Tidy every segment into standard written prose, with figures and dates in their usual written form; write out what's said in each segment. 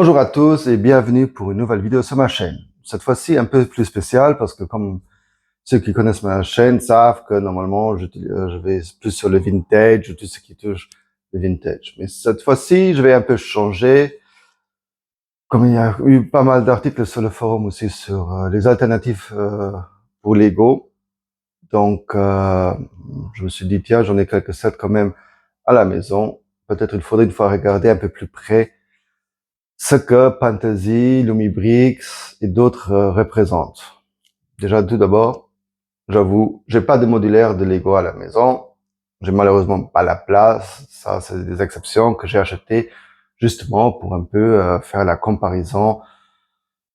Bonjour à tous et bienvenue pour une nouvelle vidéo sur ma chaîne. Cette fois-ci un peu plus spéciale parce que comme ceux qui connaissent ma chaîne savent que normalement je vais plus sur le vintage, tout ce qui touche le vintage. Mais cette fois-ci, je vais un peu changer. Comme il y a eu pas mal d'articles sur le forum aussi sur les alternatives pour Lego. Donc je me suis dit tiens, j'en ai quelques sets quand même à la maison. Peut-être il faudrait une fois regarder un peu plus près ce que Fantasy, Lumibrix et d'autres représentent. Déjà, tout d'abord, j'avoue, j'ai pas de modulaire de Lego à la maison. J'ai malheureusement pas la place. Ça, c'est des exceptions que j'ai achetées justement pour un peu faire la comparaison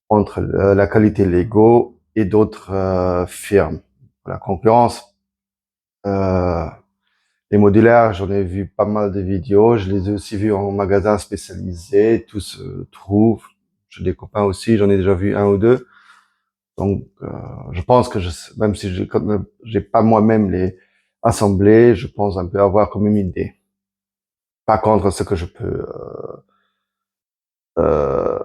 entre la qualité Lego et d'autres firmes. La concurrence, euh, les modulaires, j'en ai vu pas mal de vidéos. Je les ai aussi vus en magasin spécialisé. Tout se trouve. J'ai des copains aussi. J'en ai déjà vu un ou deux. Donc, je pense que même si j'ai pas moi-même les assemblés, je pense un peu avoir comme une idée. Par contre, ce que je peux euh,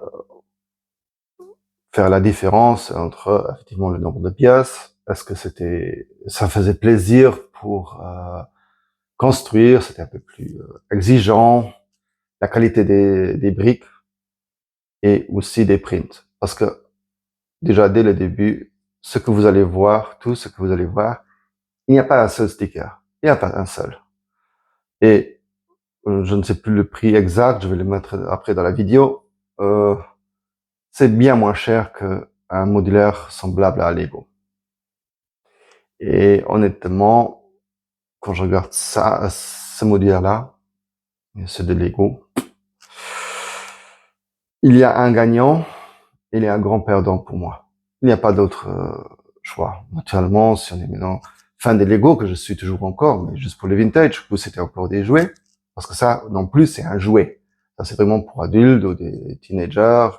faire la différence entre effectivement le nombre de pièces. Est-ce que ça faisait plaisir pour construire, c'était un peu plus exigeant, la qualité des briques et aussi des prints. Parce que déjà dès le début, ce que vous allez voir, tout ce que vous allez voir, il n'y a pas un seul sticker. Il n'y a pas un seul. Et je ne sais plus le prix exact, je vais le mettre après dans la vidéo. C'est bien moins cher qu'un modulaire semblable à Lego. Et honnêtement, quand je regarde ça, ce modulaire-là, c'est de Lego, il y a un gagnant, il y a un grand perdant pour moi. Il n'y a pas d'autre choix. Naturellement, si on est maintenant fan des Lego, que je suis toujours encore, mais juste pour les vintage, vous c'était encore des jouets, parce que ça, non plus, c'est un jouet. Ça, c'est vraiment pour adultes ou des teenagers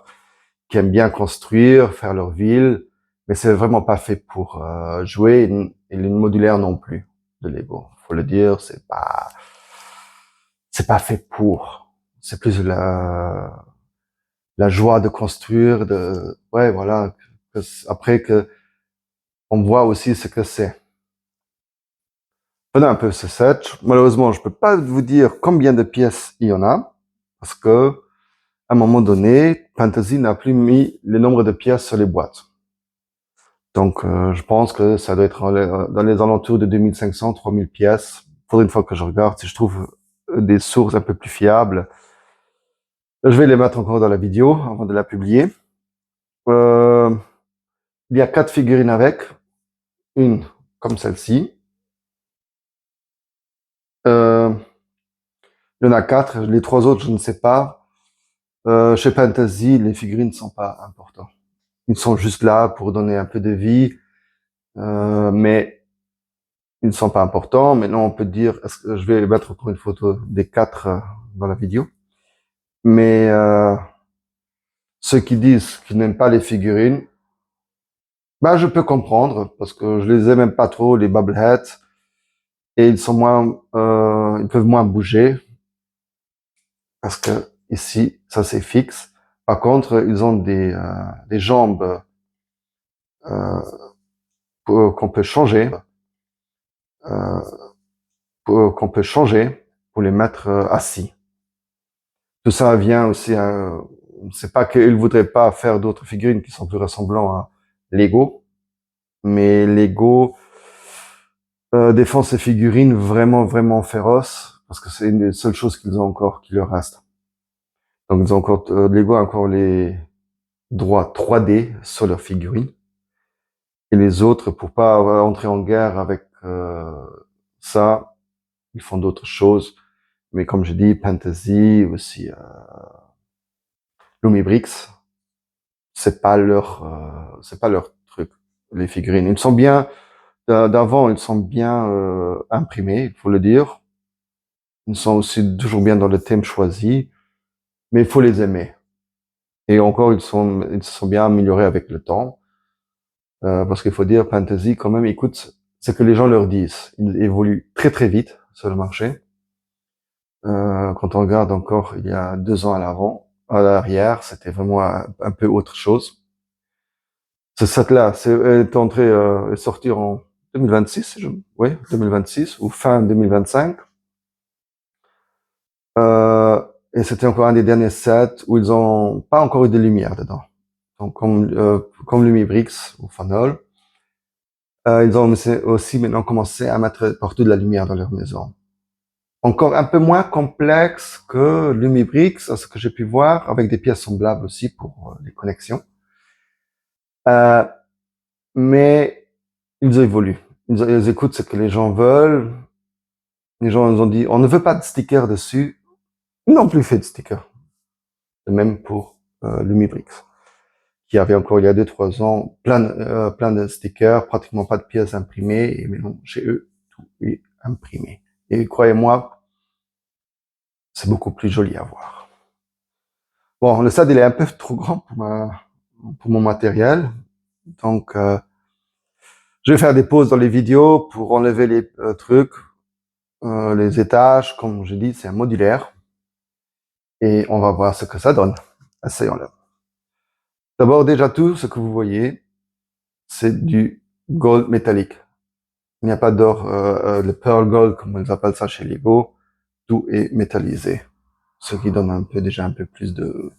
qui aiment bien construire, faire leur ville, mais c'est vraiment pas fait pour jouer, et les modulaires non plus de Lego. Faut le dire, c'est pas fait pour. C'est plus la joie de construire, ouais, voilà, après que on voit aussi ce que c'est. Prenez un peu ce set. Malheureusement, je peux pas vous dire combien de pièces il y en a, parce que à un moment donné, Fantasy n'a plus mis le nombre de pièces sur les boîtes. Donc, je pense que ça doit être dans les alentours de 2500, 3000 pièces. Pour une fois que je regarde, si je trouve des sources un peu plus fiables, je vais les mettre encore dans la vidéo avant de la publier. Euh, il y a 4 figurines avec, une comme celle-ci. Euh, il y en a 4, les 3 autres, je ne sais pas. Chez Fantasy, les figurines ne sont pas importantes. Ils sont juste là pour donner un peu de vie, mais ils ne sont pas importants. Maintenant, on peut dire, est-ce que je vais mettre encore une photo des 4 dans la vidéo. Mais ceux qui disent qu'ils n'aiment pas les figurines, bah je peux comprendre parce que je les aime même pas trop les Bubbleheads et ils peuvent moins bouger parce que ici ça c'est fixe. Par contre, ils ont des jambes qu'on peut changer, euh, qu'on peut changer pour les mettre assis. Tout ça vient aussi, c'est pas qu'ils voudraient pas faire d'autres figurines qui sont plus ressemblants à Lego, mais Lego défend ces figurines vraiment, vraiment féroces, parce que c'est une des seules choses qu'ils ont encore qui leur reste. Donc ils ont encore, Lego a encore les droits 3D sur leurs figurines, et les autres, pour pas entrer en guerre avec ça, ils font d'autres choses. Mais comme je dis, Fantasy, aussi Lumibrix, c'est pas leur truc, les figurines. Ils sont bien, d'avant, ils sont bien imprimés, il faut le dire. Ils sont aussi toujours bien dans le thème choisi, mais il faut les aimer. Et encore, ils se sont bien améliorés avec le temps, parce qu'il faut dire, Fantasy, quand même, écoute ce que les gens leur disent. Ils évoluent très très vite sur le marché. Quand on regarde encore il y a 2 ans à l'avant, à l'arrière, c'était vraiment un peu autre chose. Ce set-là, est sorti en 2026, oui, 2026 ou fin 2025. Et c'était encore un des derniers sets où ils ont pas encore eu de lumière dedans. Donc comme Lumibrix ou Fanol, ils ont aussi maintenant commencé à mettre partout de la lumière dans leur maison. Encore un peu moins complexe que Lumibrix, à ce que j'ai pu voir, avec des pièces semblables aussi pour les connexions. Euh, mais ils évoluent. Ils écoutent ce que les gens veulent. Les gens ils ont dit, on ne veut pas de stickers dessus. Ils n'ont plus fait de stickers. De même pour Lumibrix, qui avait encore il y a 2-3 ans plein de stickers, pratiquement pas de pièces imprimées, et maintenant chez eux, tout est imprimé. Et croyez-moi, c'est beaucoup plus joli à voir. Bon, le stade il est un peu trop grand pour mon matériel, donc je vais faire des pauses dans les vidéos pour enlever les trucs, les étages, comme je dis, c'est un modulaire, et on va voir ce que ça donne. Essayons-le. D'abord, déjà tout ce que vous voyez, c'est du gold métallique. Il n'y a pas d'or, le pearl gold, comme on appelle ça chez Lego. Tout est métallisé. Ce qui donne déjà un peu plus de,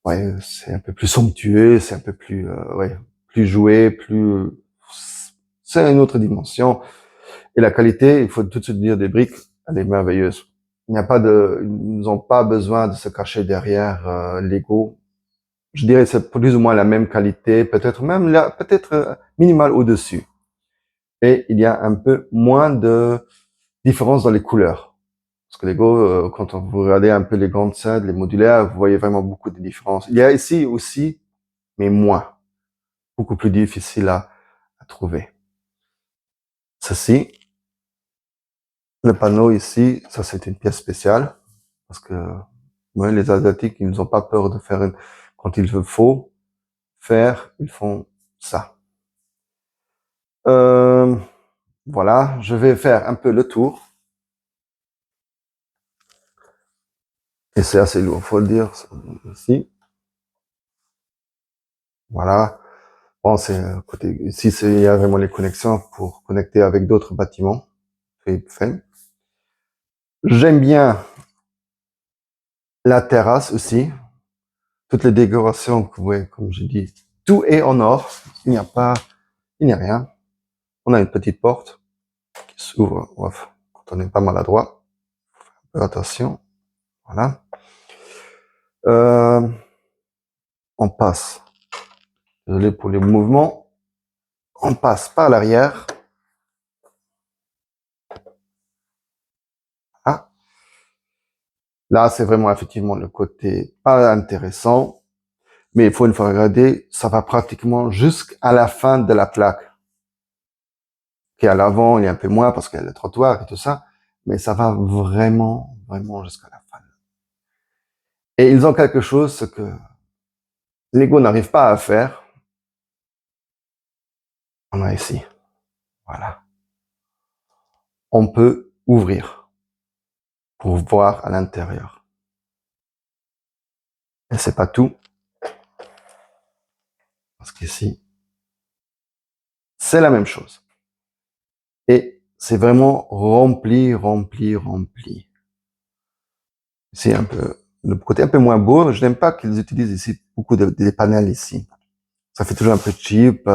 ouais, c'est un peu plus somptueux, c'est un peu plus, ouais, plus joué, c'est une autre dimension. Et la qualité, il faut tout de suite dire des briques, elle est merveilleuse. Il n'y a pas de, ils n'ont pas besoin de se cacher derrière Lego. Je dirais que c'est plus ou moins la même qualité, peut-être même là, peut-être minimal au-dessus. Et il y a un peu moins de différence dans les couleurs. Parce que Lego, quand vous regardez un peu les grandes sets, les modulaires, vous voyez vraiment beaucoup de différences. Il y a ici aussi, mais moins. Beaucoup plus difficile à trouver. Ceci, le panneau ici, ça c'est une pièce spéciale. Parce que ouais, les Asiatiques, ils n'ont pas peur de faire quand il faut faire, ils font ça. Voilà, je vais faire un peu le tour. Et c'est assez lourd, faut le dire, ici. Voilà. Bon, c'est côté, ici, il y a vraiment les connexions pour connecter avec d'autres bâtiments. J'aime bien la terrasse aussi. Toutes les décorations que vous voyez, comme j'ai dit, tout est en or. Il n'y a rien. On a une petite porte qui s'ouvre, quand on n'est pas maladroit. Attention. Voilà. Euh, on passe. Désolé pour les mouvements. On passe par l'arrière. Ah. Là, c'est vraiment effectivement le côté pas intéressant. Mais il faut une fois regarder, ça va pratiquement jusqu'à la fin de la plaque. Qui à l'avant, il y a un peu moins parce qu'il y a le trottoir et tout ça. Mais ça va vraiment, vraiment jusqu'à la fin. Et ils ont quelque chose, ce que Lego n'arrive pas à faire. On a ici. Voilà. On peut ouvrir pour voir à l'intérieur. Et c'est pas tout. Parce qu'ici, c'est la même chose. Et c'est vraiment rempli, rempli, rempli. C'est un peu, le côté un peu moins beau. Je n'aime pas qu'ils utilisent ici beaucoup des panels ici. Ça fait toujours un peu cheap.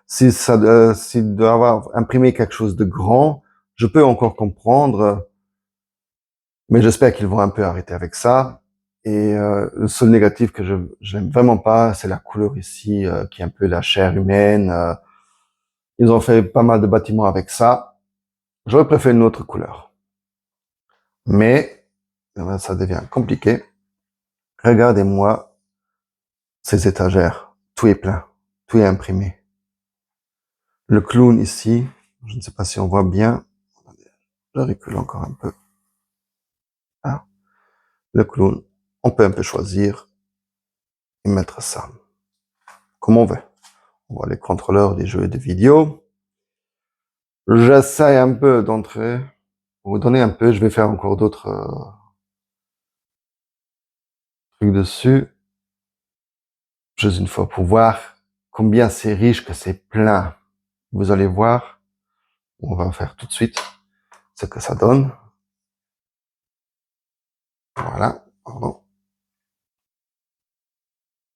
S'ils doivent avoir imprimé quelque chose de grand, je peux encore comprendre. Mais j'espère qu'ils vont un peu arrêter avec ça. Et le seul négatif que je n'aime vraiment pas, c'est la couleur ici, qui est un peu la chair humaine. Ils ont fait pas mal de bâtiments avec ça. J'aurais préféré une autre couleur. Mais ça devient compliqué. Regardez-moi ces étagères. Tout est plein. Tout est imprimé. Le clown ici, je ne sais pas si on voit bien. Je recule encore un peu. Ah, le clown, on peut un peu choisir et mettre ça comme on veut. On voit les contrôleurs des jeux et des vidéos. J'essaie un peu d'entrer. Pour vous donner un peu, je vais faire encore d'autres truc dessus, juste une fois pour voir combien c'est riche, que c'est plein. Vous allez voir, on va faire tout de suite ce que ça donne. Voilà, pardon.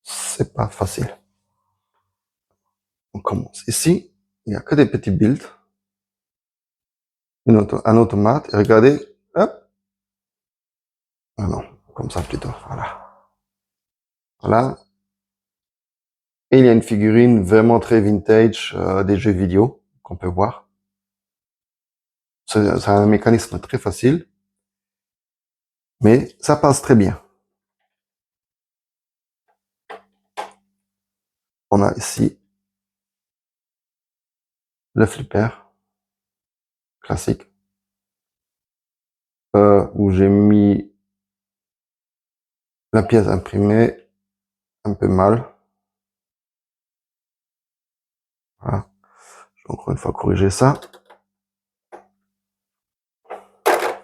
C'est pas facile. On commence ici, il n'y a que des petits builds. Un automate, et regardez, hop. Ah non, comme ça plutôt, voilà. Voilà. Et il y a une figurine vraiment très vintage des jeux vidéo qu'on peut voir. C'est un mécanisme très facile, mais ça passe très bien. On a ici le flipper classique où j'ai mis la pièce imprimée un peu mal. Voilà. Je vais encore une fois corriger ça.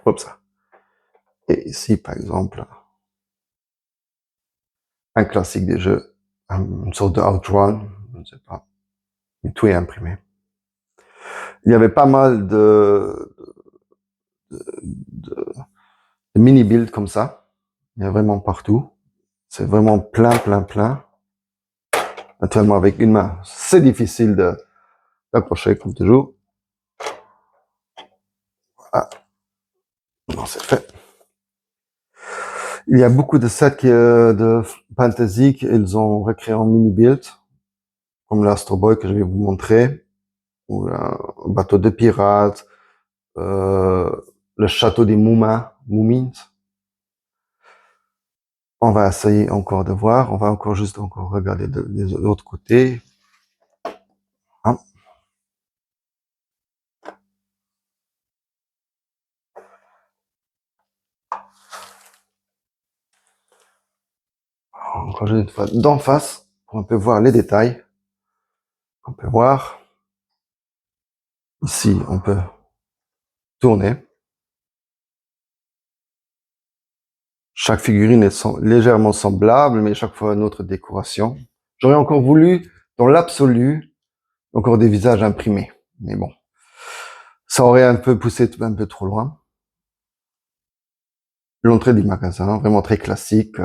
Hop ça. Et ici, par exemple, un classique des jeux, une sorte de Outrun, je ne sais pas, mais tout est imprimé. Il y avait pas mal de mini-builds comme ça. Il y a vraiment partout. C'est vraiment plein, plein, plein. Naturellement, avec une main, c'est difficile d'accrocher comme toujours. Voilà. Non, c'est fait. Il y a beaucoup de sets de fantasy qu'ils ont recréé en mini-build, comme l'Astro Boy que je vais vous montrer, ou un bateau de pirates, le château des Moumins. On va essayer encore de voir, on va encore regarder de l'autre côté. Hein. Encore une fois d'en face, pour un peu voir les détails. On peut voir. Ici, on peut tourner. Chaque figurine est légèrement semblable, mais chaque fois une autre décoration. J'aurais encore voulu, dans l'absolu, encore des visages imprimés. Mais bon, ça aurait un peu poussé un peu trop loin. L'entrée du magasin, vraiment très classique,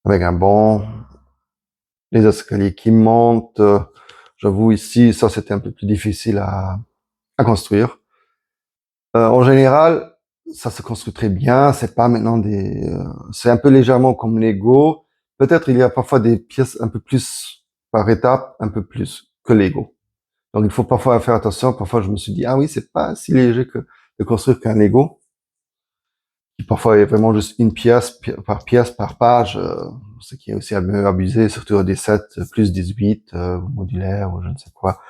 avec un banc, les escaliers qui montent. J'avoue ici, ça c'était un peu plus difficile à construire. En général, ça se construit très bien. C'est pas maintenant c'est un peu légèrement comme Lego. Peut-être il y a parfois des pièces un peu plus par étape, un peu plus que Lego. Donc il faut parfois faire attention. Parfois je me suis dit ah oui c'est pas si léger que de construire qu'un Lego. Qui parfois est vraiment juste une pièce par page, ce qui est aussi un peu abusé, surtout des sets plus 18 modulaires ou je ne sais quoi.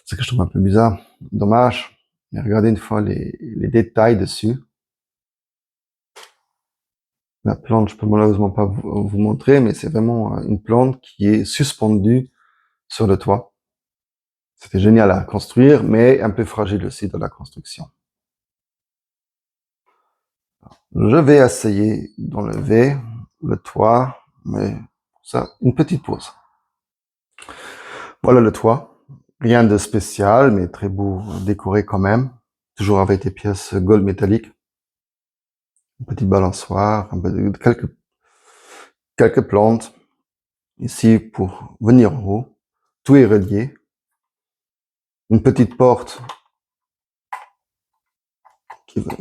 Ce que je trouve un peu bizarre. Dommage. Mais regardez une fois les détails dessus. La plante, je peux malheureusement pas vous montrer, mais c'est vraiment une plante qui est suspendue sur le toit. C'était génial à construire, mais un peu fragile aussi dans la construction. Je vais essayer d'enlever le toit, mais ça, une petite pause. Voilà le toit. Rien de spécial, mais très beau décoré quand même. Toujours avec des pièces gold métalliques. Une petite balançoire, quelques plantes. Ici, pour venir en haut, tout est relié. Une petite porte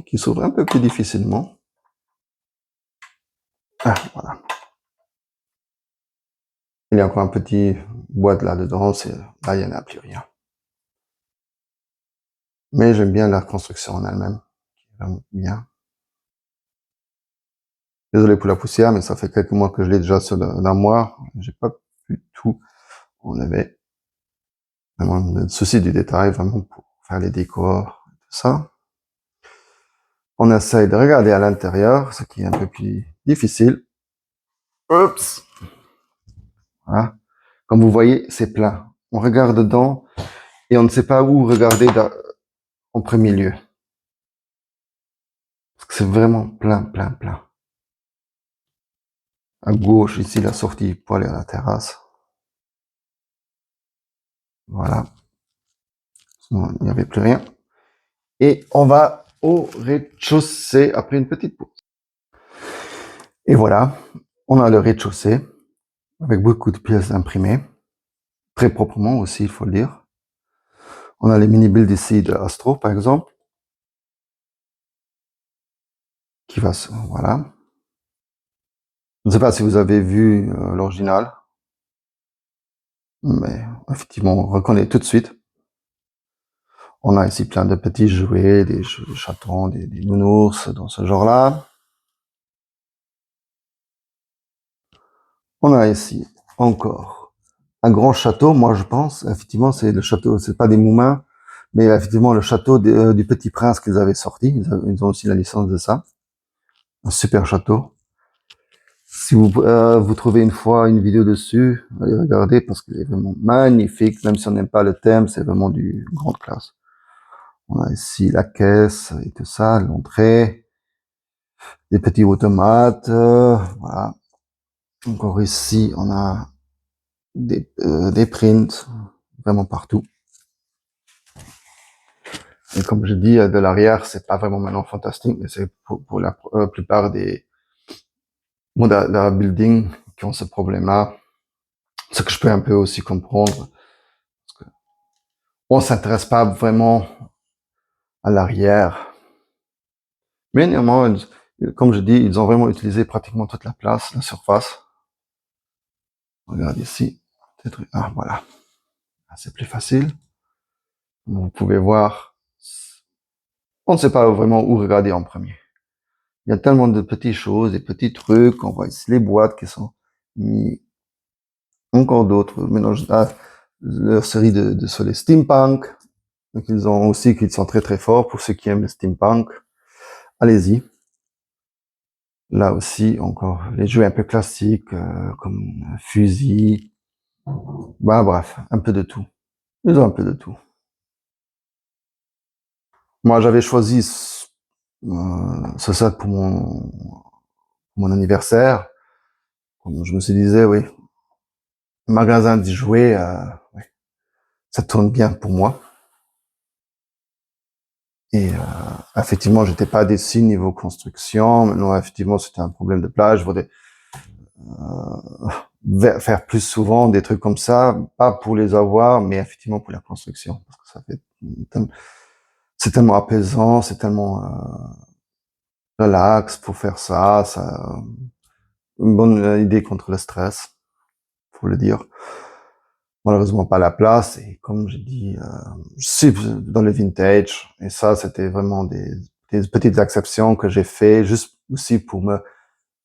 qui s'ouvre un peu plus difficilement. Ah, voilà. Il y a encore un petit boîte là-dedans, là, il n'y en a plus rien. Mais j'aime bien la construction en elle-même, qui est vraiment bien. Désolé pour la poussière, mais ça fait quelques mois que je l'ai déjà sur l'armoire. J'ai pas pu tout enlever. Vraiment le souci du détail, vraiment pour faire les décors, tout ça. On essaye de regarder à l'intérieur, ce qui est un peu plus difficile. Oups. Voilà. Comme vous voyez, c'est plein. On regarde dedans et on ne sait pas où regarder en premier lieu. Parce que c'est vraiment plein, plein, plein. À gauche, ici, la sortie pour aller à la terrasse. Voilà. Sinon, il n'y avait plus rien. Et on va au rez-de-chaussée après une petite pause. Et voilà, on a le rez-de-chaussée avec beaucoup de pièces imprimées. Très proprement aussi, il faut le dire. On a les mini-builds ici de Astro, par exemple. Qui va se... Voilà. Je ne sais pas si vous avez vu l'original. Mais effectivement, on reconnaît tout de suite. On a ici plein de petits jouets, des chatons, des nounours dans ce genre-là. On a ici encore un grand château. Moi, je pense, effectivement, c'est le château, c'est pas des Moumins, mais effectivement le château du Petit Prince qu'ils avaient sorti. Ils ont aussi la licence de ça. Un super château. Si vous trouvez une fois une vidéo dessus, allez regarder parce qu'il est vraiment magnifique. Même si on n'aime pas le thème, c'est vraiment du grande classe. On a ici la caisse et tout ça, l'entrée, des petits automates, voilà. Encore ici, on a des prints vraiment partout. Et comme je dis, de l'arrière, c'est pas vraiment maintenant fantastique, mais c'est pour la plupart des modèles building qui ont ce problème-là. Ce que je peux un peu aussi comprendre. Parce que on s'intéresse pas vraiment à l'arrière. Mais néanmoins, comme je dis, ils ont vraiment utilisé pratiquement toute la place, la surface. Regarde ici. Ah, voilà. C'est plus facile. Vous pouvez voir. On ne sait pas vraiment où regarder en premier. Il y a tellement de petites choses, des petits trucs. On voit ici les boîtes qui sont mis. Encore d'autres mélanges. Ah, leur série de sur les steampunk. Donc ils ont aussi qu'ils sont très très forts pour ceux qui aiment le steampunk. Allez-y. Là aussi, encore les jeux un peu classiques comme fusil. Bah bref, un peu de tout. Ils ont un peu de tout. Moi, j'avais choisi ce sac pour mon anniversaire. Je me suis dit, oui, magasin de jouets, ouais, ça tourne bien pour moi. Et effectivement, j'étais pas déçu niveau construction. Maintenant, effectivement, c'était un problème de plage. Je voudrais faire plus souvent des trucs comme ça, pas pour les avoir, mais effectivement pour la construction, parce que ça fait c'est tellement apaisant, c'est tellement relax pour faire ça. Ça une bonne idée contre le stress, faut le dire. Malheureusement pas la place et comme j'ai dit, je suis dans le vintage et ça c'était vraiment des petites exceptions que j'ai fait juste aussi pour me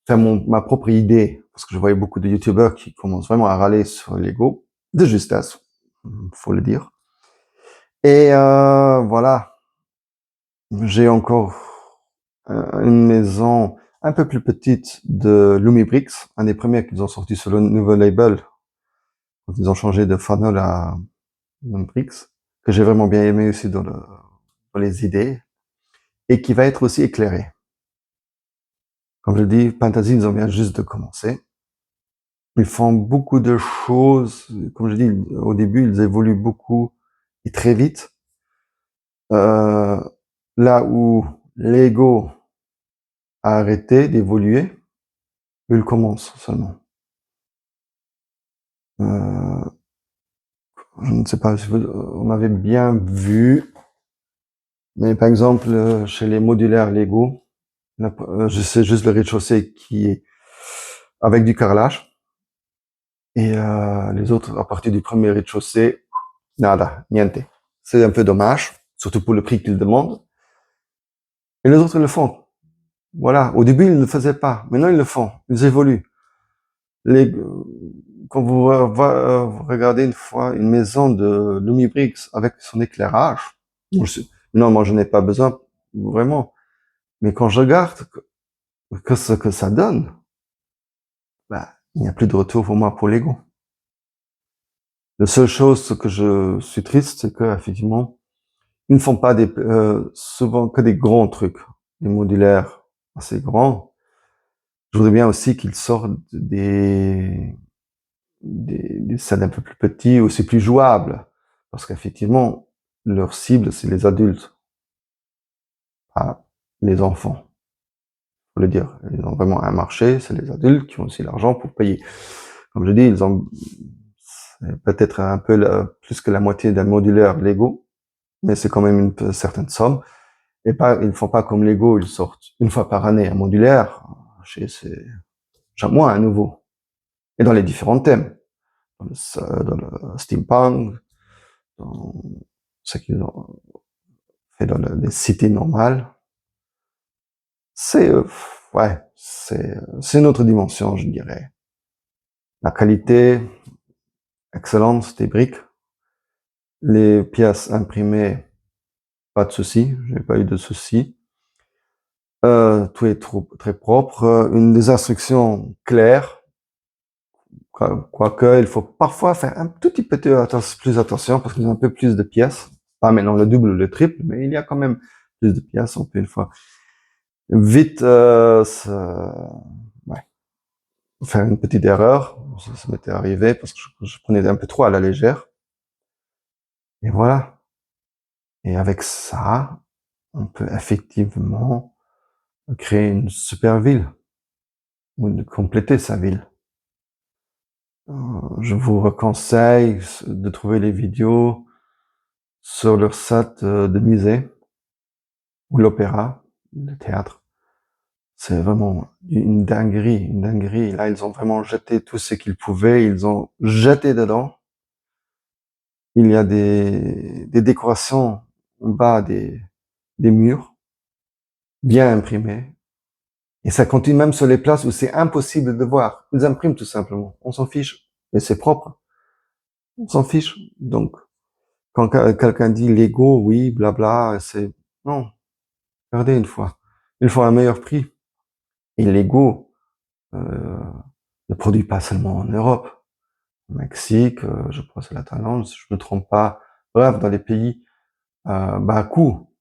faire ma propre idée parce que je voyais beaucoup de youtubeurs qui commencent vraiment à râler sur Lego de justesse, faut le dire. Et voilà, j'ai encore une maison un peu plus petite de Lumibrix, un des premiers qu'ils ont sorti sur le nouveau label quand ils ont changé de funnel à Lumibrix, que j'ai vraiment bien aimé aussi dans les idées, et qui va être aussi éclairé. Comme je dis, Fantasy, ils ont bien juste de commencer. Ils font beaucoup de choses. Comme je dis, au début, ils évoluent beaucoup et très vite. Là où Lego a arrêté d'évoluer, ils commencent seulement. Je ne sais pas si on avait bien vu, mais par exemple, chez les modulaires Lego, je sais juste le rez-de-chaussée qui est avec du carrelage. Et les autres, à partir du premier rez-de-chaussée, nada, niente. C'est un peu dommage, surtout pour le prix qu'ils demandent. Et les autres le font. Voilà. Au début, ils ne le faisaient pas. Maintenant, ils le font. Ils évoluent. Quand vous regardez une fois une maison de Lumibrix avec son éclairage, non, moi, je n'ai pas besoin, vraiment. Mais quand je regarde ce que ça donne, bah, il n'y a plus de retour pour moi pour Lego. La seule chose que je suis triste, c'est que, effectivement, ils ne font pas souvent que des grands trucs, des modulaires assez grands. Je voudrais bien aussi qu'ils sortent des scènes un peu plus petites, aussi plus jouables. Parce qu'effectivement, leur cible, c'est les adultes, pas les enfants. Faut le dire. Ils ont vraiment un marché, c'est les adultes qui ont aussi l'argent pour payer. Comme je dis, ils ont peut-être un peu plus que la moitié d'un modulaire Lego, mais c'est quand même une certaine somme. Et pas, ils ne font pas comme Lego, ils sortent une fois par année un modulaire. C'est chaque mois un nouveau. Et dans les différents thèmes. Dans le steampunk, dans ce qu'ils ont fait dans les cités normales. C'est, ouais, c'est une autre dimension, je dirais. La qualité, excellente des briques. Les pièces imprimées, pas de souci, j'ai pas eu de souci. Tout est très propre. Une des instructions claires, quoique il faut parfois faire un tout petit peu plus attention parce qu'il y a un peu plus de pièces. Pas maintenant le double ou le triple, mais il y a quand même plus de pièces. On peut une fois vite ouais, faire une petite erreur. Ça m'était arrivé parce que je prenais un peu trop à la légère. Et voilà. Et avec ça, on peut effectivement créer une super ville ou de compléter sa ville. Je vous conseille de trouver les vidéos sur leur site de musée ou l'opéra, le théâtre. C'est vraiment une dinguerie, une dinguerie. Là, ils ont vraiment jeté tout ce qu'ils pouvaient, ils ont jeté dedans. Il y a des décorations en bas des murs, bien imprimées. Et ça continue même sur les places où c'est impossible de voir. Ils impriment tout simplement. On s'en fiche. Et c'est propre. On s'en fiche. Donc, quand quelqu'un dit Lego, oui, blabla, c'est, non. Regardez une fois. Il faut un meilleur prix. Et Lego, ne produit pas seulement en Europe. Au Mexique, je pense à la Thaïlande, si je me trompe pas. Bref, dans les pays, bas coût.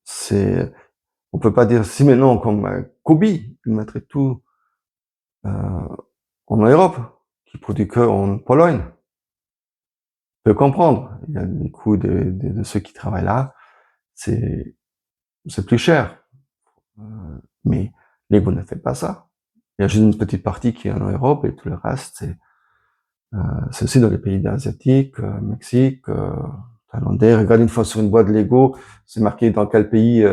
C'est, on peut pas dire si maintenant comme Kobe, il mettrait tout, en Europe, qui produit que en Pologne. Je peux comprendre. Il y a les coûts de ceux qui travaillent là. C'est plus cher. Mais Lego ne fait pas ça. Il y a juste une petite partie qui est en Europe et tout le reste, c'est aussi dans les pays asiatiques, Mexique, Thaïlandais. Regarde une fois sur une boîte Lego, c'est marqué dans quel pays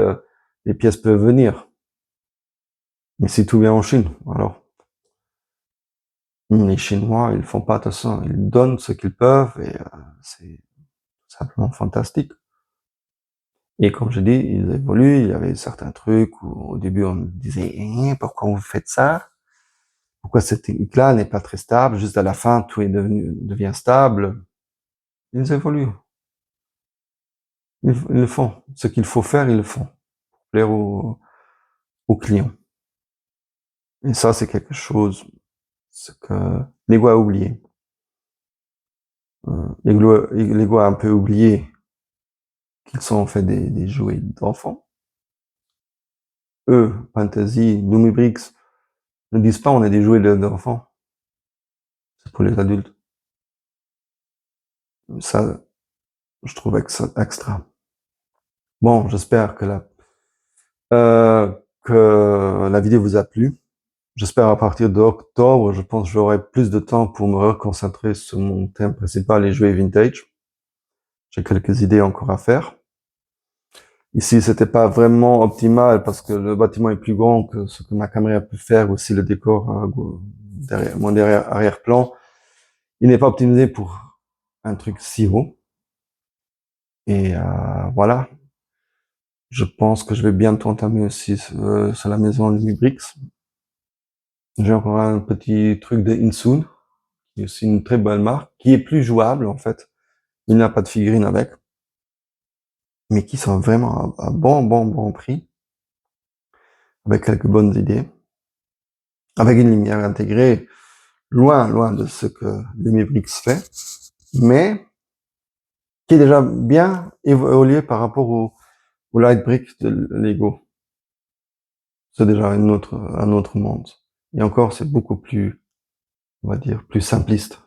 les pièces peuvent venir. Mais si tout vient en Chine, alors les Chinois, ils font pas attention, ils donnent ce qu'ils peuvent et c'est simplement fantastique. Et comme je dis, ils évoluent. Il y avait certains trucs où au début on me disait pourquoi vous faites ça? Pourquoi cette technique-là n'est pas très stable? Juste à la fin, tout devient stable. Ils évoluent. Ils le font. Ce qu'il faut faire, ils le font. Pour plaire aux clients. Et ça, c'est quelque chose que Lego a oublié. Lego a un peu oublié qu'ils sont en fait des jouets d'enfants. Eux, Fantasy, Numibrix, ne disent pas on est des jouets d'enfants. C'est pour les adultes. Ça, je trouve extra. Bon, j'espère que la vidéo vous a plu. J'espère à partir d'octobre, je pense que j'aurai plus de temps pour me reconcentrer sur mon thème principal, les jouets vintage. J'ai quelques idées encore à faire. Ici, c'était pas vraiment optimal parce que le bâtiment est plus grand que ce que ma caméra peut faire, aussi le décor derrière, mon arrière-plan. Il n'est pas optimisé pour un truc si haut. Et voilà. Je pense que je vais bientôt entamer aussi sur la maison Lumibrix. J'ai encore un petit truc de Insoon, qui est aussi une très bonne marque, qui est plus jouable en fait. Il n'a pas de figurines avec, mais qui sont vraiment à bon prix, avec quelques bonnes idées, avec une lumière intégrée, loin de ce que Lumibrix fait, mais qui est déjà bien évolué par rapport au Light Brick de Lego. c'est déjà un autre monde. Et encore, c'est beaucoup plus, on va dire, plus simpliste.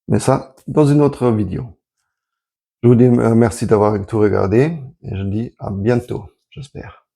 Mais ça, dans une autre vidéo. Je vous dis merci d'avoir tout regardé et je dis à bientôt, j'espère.